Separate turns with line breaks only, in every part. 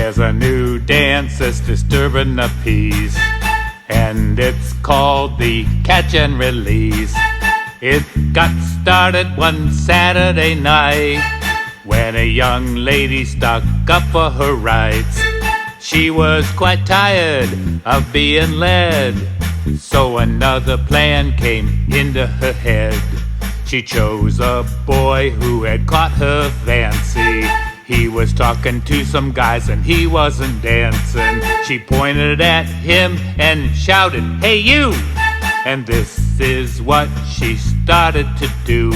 There's a new dance that's disturbing the peace, and it's called the catch and release. It got started one Saturday night when a young lady stuck up for her rights. She was quite tired of being led, so another plan came into her head. She chose a boy who had caught her fancy. He was talking to some guys and he wasn't dancing. She pointed at him and shouted, "Hey you!" And this is what she started to do.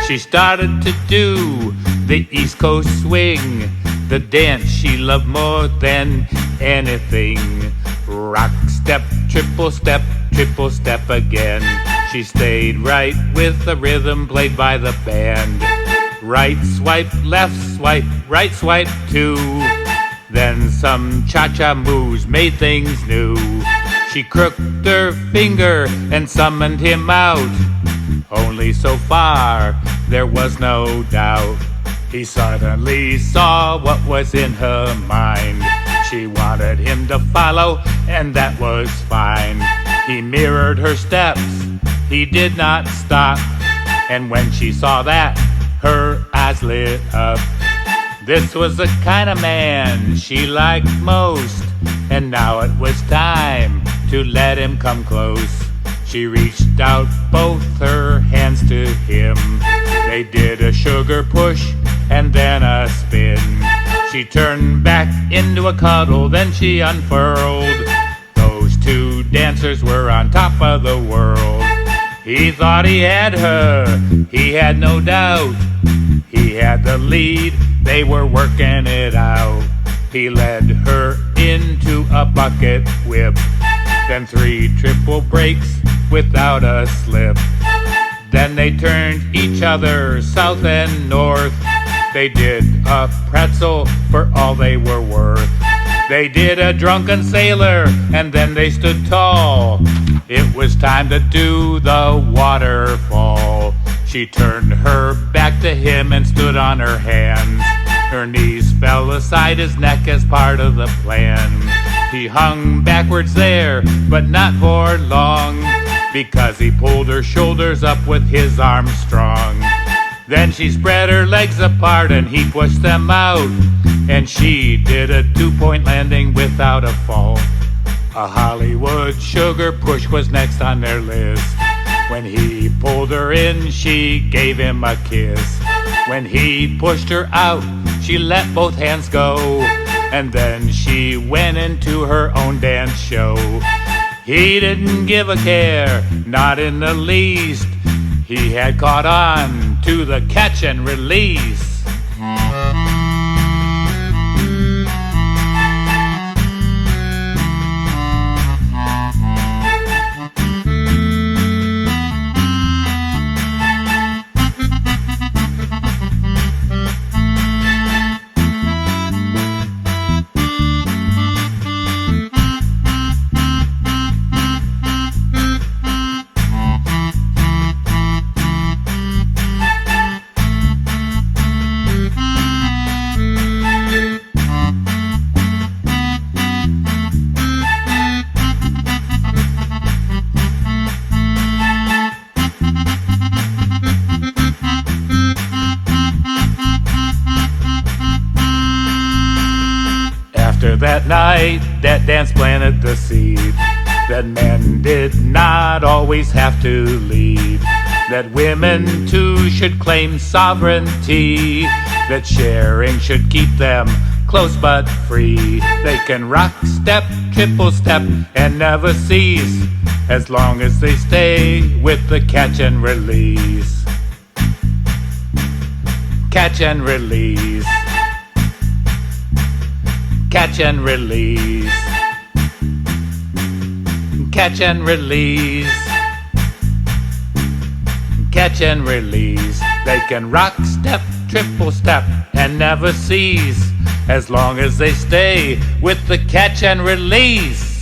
She started to do the East Coast swing, the dance she loved more than anything. Rock step, triple step again. She stayed right with the rhythm played by the band. Right swipe, left swipe, right swipe too. Then some cha-cha moves made things new. She crooked her finger and summoned him out. Only so far there was no doubt. He suddenly saw what was in her mind. She wanted him to follow, and that was fine. He mirrored her steps, he did not stop. And when she saw that, her eyes lit up. This was the kind of man she liked most, and now it was time to let him come close. She reached out both her hands to him. They did a sugar push and then a spin. She turned back into a cuddle, then she unfurled. Those two dancers were on top of the world. He thought he had her, he had no doubt. He had the lead, they were working it out. He led her into a bucket whip, then 3 triple breaks without a slip. Then they turned each other south and north. They did a pretzel for all they were worth. They did a drunken sailor, and then they stood tall. It was time to do the waterfall. She turned her back to him and stood on her hands. Her knees fell aside his neck as part of the plan. He hung backwards there, but not for long, because he pulled her shoulders up with his arms strong. Then she spread her legs apart and he pushed them out, and she did a 2-point landing without a fall. A Hollywood sugar push was next on their list. When he pulled her in, she gave him a kiss. When he pushed her out, she let both hands go, and then she went into her own dance show. He didn't give a care, not in the least. He had caught on to the catch and release. After that night, that dance planted the seed that men did not always have to lead, that women too should claim sovereignty, that sharing should keep them close but free. They can rock step, triple step, and never cease, as long as they stay with the catch and release. Catch and release. Catch and release. Catch and release. Catch and release. They can rock step, triple step, and never cease, as long as they stay with the catch and release.